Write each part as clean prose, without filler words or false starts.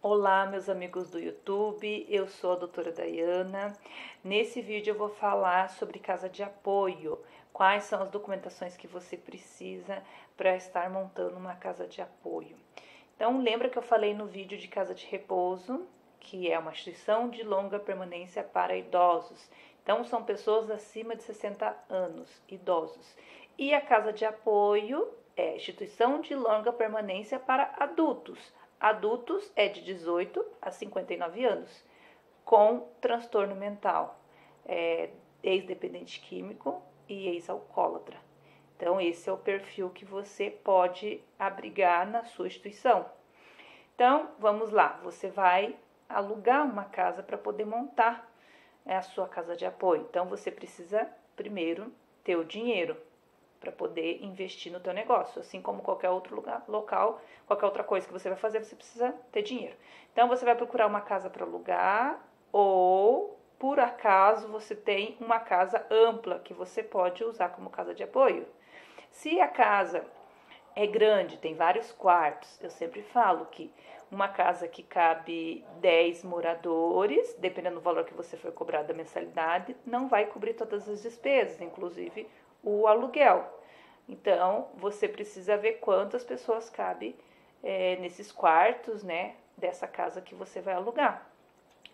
Olá, meus amigos do YouTube, eu sou a doutora Dayana. Nesse vídeo eu vou falar sobre casa de apoio, quais são as documentações que você precisa para estar montando uma casa de apoio. Então, lembra que eu falei no vídeo de casa de repouso, que é uma instituição de longa permanência para idosos. Então, são pessoas acima de 60 anos, idosos. E a casa de apoio é instituição de longa permanência para adultos. Adultos é de 18 a 59 anos, com transtorno mental, ex-dependente químico e ex-alcoólatra. Então, esse é o perfil que você pode abrigar na sua instituição. Então, vamos lá, você vai alugar uma casa para poder montar a sua casa de apoio. Então, você precisa primeiro ter o dinheiro para poder investir no teu negócio, assim como qualquer outro local, qualquer outra coisa que você vai fazer, você precisa ter dinheiro. Então, você vai procurar uma casa para alugar ou, por acaso, você tem uma casa ampla que você pode usar como casa de apoio. Se a casa é grande, tem vários quartos, eu sempre falo que uma casa que cabe 10 moradores, dependendo do valor que você for cobrar da mensalidade, não vai cobrir todas as despesas, inclusive o aluguel. Então, você precisa ver quantas pessoas cabem nesses quartos, né, dessa casa que você vai alugar.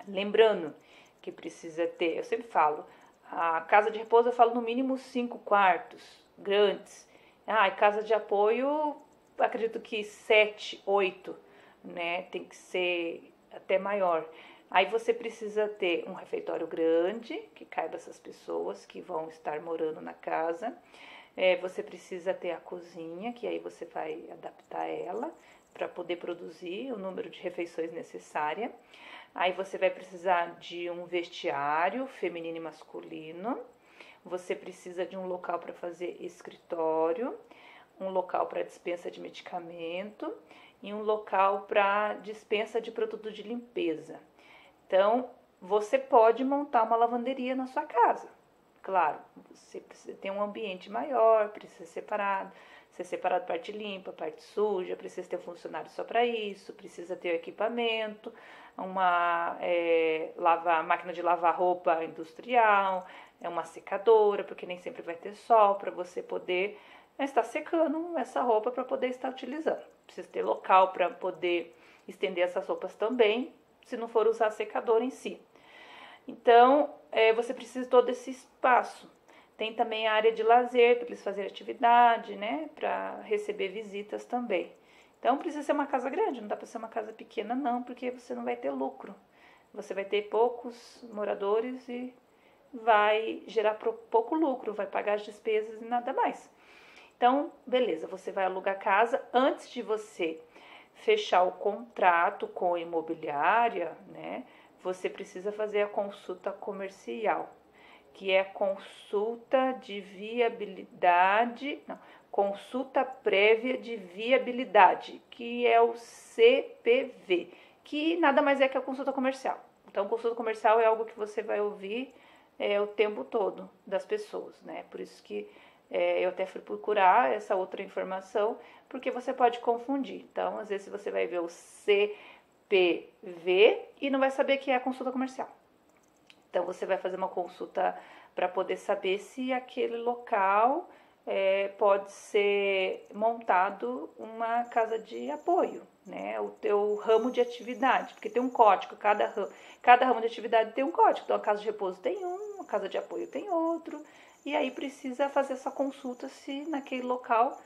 Lembrando que precisa ter, eu sempre falo, a casa de repouso eu falo no mínimo 5 quartos grandes. Casa de apoio, acredito que 7, 8, né, tem que ser até maior. Aí você precisa ter um refeitório grande, que caiba essas pessoas que vão estar morando na casa. Você precisa ter a cozinha, que aí você vai adaptar ela para poder produzir o número de refeições necessária. Aí você vai precisar de um vestiário feminino e masculino. Você precisa de um local para fazer escritório, um local para dispensa de medicamento e um local para dispensa de produto de limpeza. Então, você pode montar uma lavanderia na sua casa. Claro, você precisa ter um ambiente maior, precisa ser separado parte limpa, parte suja, precisa ter um funcionário só para isso, precisa ter equipamento, uma máquina de lavar roupa industrial, uma secadora, porque nem sempre vai ter sol para você poder estar secando essa roupa para poder estar utilizando. Precisa ter local para poder estender essas roupas também, se não for usar a secadora em si. Então, você precisa de todo esse espaço. Tem também a área de lazer, para eles fazerem atividade, né? Para receber visitas também. Então, precisa ser uma casa grande, não dá para ser uma casa pequena não, porque você não vai ter lucro. Você vai ter poucos moradores e vai gerar pouco lucro, vai pagar as despesas e nada mais. Então, beleza, você vai alugar a casa. Antes de você fechar o contrato com a imobiliária, né? Você precisa fazer a consulta comercial, que é a consulta de viabilidade, não, consulta prévia de viabilidade, que é o CPV, que nada mais é que a consulta comercial. Então, consulta comercial é algo que você vai ouvir o tempo todo das pessoas, né? Por isso que eu até fui procurar essa outra informação, porque você pode confundir. Então, às vezes você vai ver o CPV e não vai saber que é a consulta comercial. Então, você vai fazer uma consulta para poder saber se aquele local pode ser montado uma casa de apoio, né? O teu ramo de atividade, porque tem um código, cada ramo de atividade tem um código. Então, a casa de repouso tem um, a casa de apoio tem outro, e aí precisa fazer essa consulta se naquele local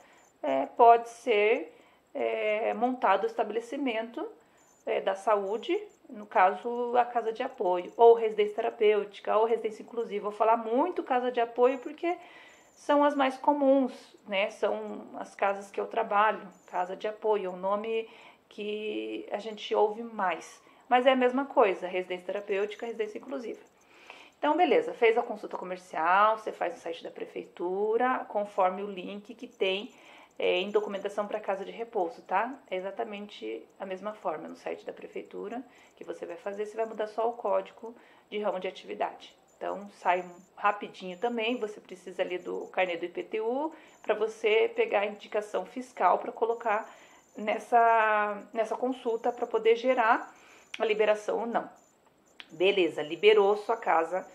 pode ser montado o estabelecimento da saúde, no caso a casa de apoio, ou residência terapêutica, ou residência inclusiva. Vou falar muito casa de apoio porque são as mais comuns, né? São as casas que eu trabalho, casa de apoio, é o nome que a gente ouve mais. Mas é a mesma coisa, residência terapêutica, residência inclusiva. Então, beleza, fez a consulta comercial, você faz no site da prefeitura, conforme o link que tem em documentação para casa de repouso, tá? É exatamente a mesma forma no site da prefeitura que você vai fazer, você vai mudar só o código de ramo de atividade. Então, sai rapidinho também, você precisa ali do carnê do IPTU para você pegar a indicação fiscal para colocar nessa consulta para poder gerar a liberação ou não. Beleza, liberou, sua casa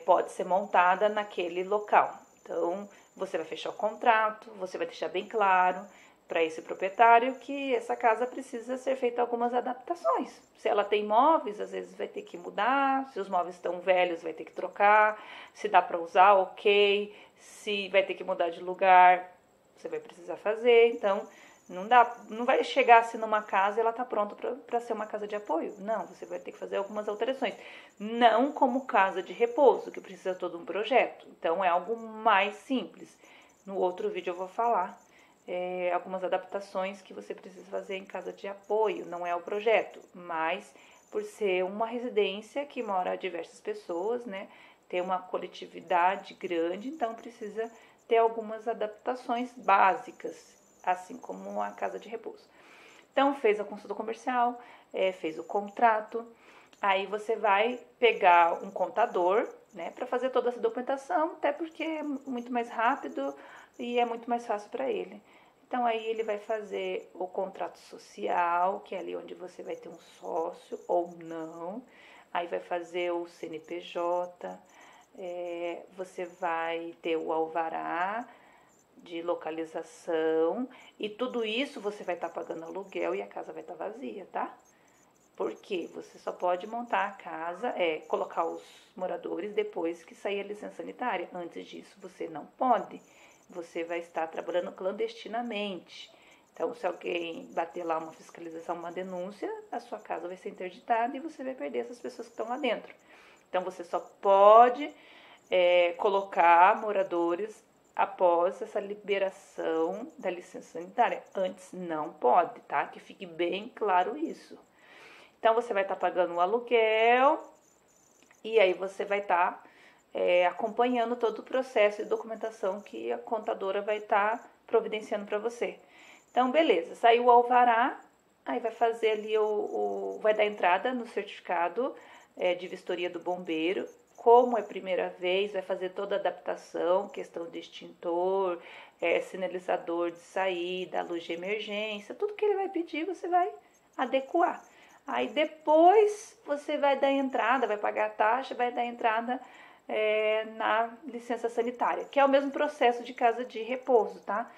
pode ser montada naquele local. Então, você vai fechar o contrato, você vai deixar bem claro para esse proprietário que essa casa precisa ser feita algumas adaptações. Se ela tem móveis, às vezes vai ter que mudar, se os móveis estão velhos, vai ter que trocar, se dá para usar, ok, se vai ter que mudar de lugar, você vai precisar fazer. Então, não vai chegar assim numa casa e ela tá pronta para ser uma casa de apoio. Não, você vai ter que fazer algumas alterações. Não como casa de repouso, que precisa todo um projeto. Então, é algo mais simples. No outro vídeo eu vou falar algumas adaptações que você precisa fazer em casa de apoio. Não é o projeto, mas por ser uma residência que mora diversas pessoas, né? Tem uma coletividade grande, então precisa ter algumas adaptações básicas, assim como a casa de repouso. Então, fez a consulta comercial, fez o contrato, aí você vai pegar um contador, né, para fazer toda essa documentação, até porque é muito mais rápido e é muito mais fácil para ele. Então, aí ele vai fazer o contrato social, que é ali onde você vai ter um sócio ou não, aí vai fazer o CNPJ, você vai ter o alvará de localização, e tudo isso você vai estar pagando aluguel e a casa vai estar vazia, tá? Porque você só pode montar a casa, colocar os moradores depois que sair a licença sanitária. Antes disso, você não pode. Você vai estar trabalhando clandestinamente. Então, se alguém bater lá uma fiscalização, uma denúncia, a sua casa vai ser interditada e você vai perder essas pessoas que estão lá dentro. Então, você só pode colocar moradores após essa liberação da licença sanitária. Antes não pode, tá? Que fique bem claro isso. Então, você vai estar pagando o aluguel e aí você vai estar acompanhando todo o processo de documentação que a contadora vai estar providenciando para você. Então, beleza, saiu o alvará, aí vai fazer ali vai dar entrada no certificado de vistoria do bombeiro. Como é primeira vez, vai fazer toda a adaptação, questão de extintor, sinalizador de saída, luz de emergência, tudo que ele vai pedir você vai adequar. Aí depois você vai dar entrada, vai pagar a taxa, vai dar entrada na licença sanitária, que é o mesmo processo de casa de repouso, tá?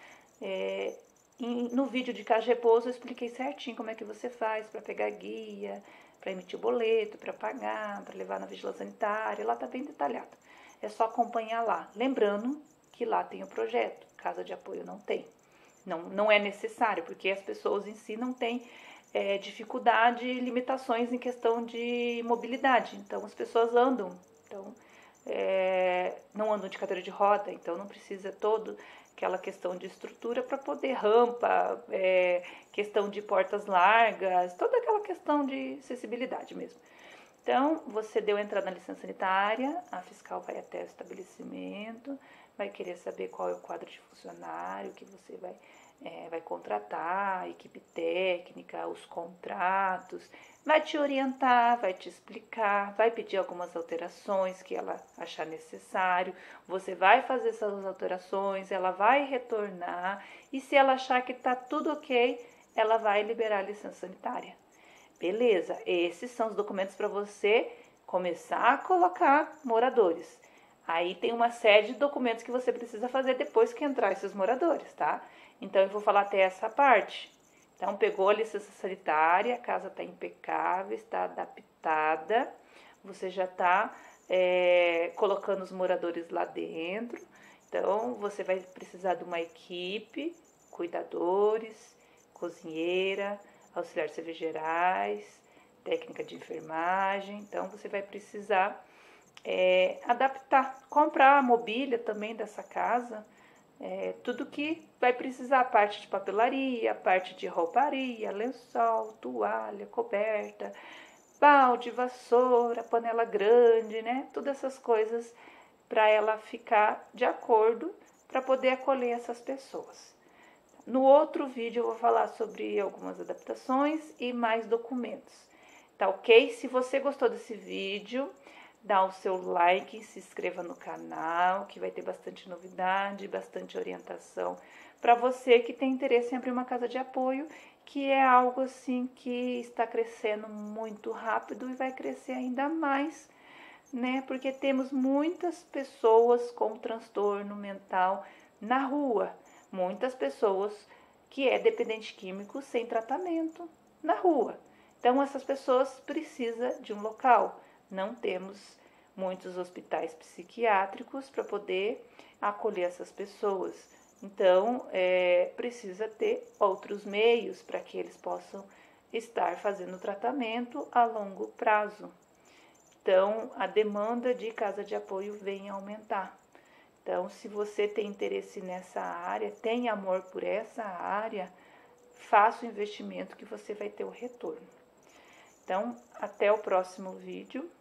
No vídeo de casa de repouso eu expliquei certinho como é que você faz para pegar guia, para emitir o boleto, para pagar, para levar na vigilância sanitária, lá tá bem detalhado. É só acompanhar lá. Lembrando que lá tem o projeto, casa de apoio não tem. Não é necessário, porque as pessoas em si não têm dificuldade e limitações em questão de mobilidade. Então, as pessoas andam, então, não andam de cadeira de roda, então não precisa aquela questão de estrutura para poder rampa, questão de portas largas, toda aquela questão de acessibilidade mesmo. Então, você deu entrada na licença sanitária, a fiscal vai até o estabelecimento, vai querer saber qual é o quadro de funcionário que você vai contratar, a equipe técnica, os contratos, vai te orientar, vai te explicar, vai pedir algumas alterações que ela achar necessário, você vai fazer essas alterações, ela vai retornar e se ela achar que está tudo ok, ela vai liberar a licença sanitária. Beleza, esses são os documentos para você começar a colocar moradores. Aí tem uma série de documentos que você precisa fazer depois que entrar esses moradores, tá? Então, eu vou falar até essa parte. Então, pegou a licença sanitária, a casa está impecável, está adaptada, você já está colocando os moradores lá dentro. Então, você vai precisar de uma equipe, cuidadores, cozinheira, auxiliar de serviços gerais, técnica de enfermagem. Então, você vai precisar adaptar, comprar a mobília também dessa casa, tudo que vai precisar, parte de papelaria, parte de rouparia, lençol, toalha, coberta, balde, vassoura, panela grande, né? Todas essas coisas para ela ficar de acordo para poder acolher essas pessoas. No outro vídeo eu vou falar sobre algumas adaptações e mais documentos. Tá ok? Se você gostou desse vídeo, dá o seu like, se inscreva no canal, que vai ter bastante novidade, bastante orientação para você que tem interesse em abrir uma casa de apoio, que é algo assim que está crescendo muito rápido e vai crescer ainda mais, né? Porque temos muitas pessoas com transtorno mental na rua, muitas pessoas que é dependente químico sem tratamento na rua. Então essas pessoas precisam de um local. Não temos muitos hospitais psiquiátricos para poder acolher essas pessoas. Então, precisa ter outros meios para que eles possam estar fazendo tratamento a longo prazo. Então, a demanda de casa de apoio vem a aumentar. Então, se você tem interesse nessa área, tem amor por essa área, faça o investimento que você vai ter o retorno. Então, até o próximo vídeo.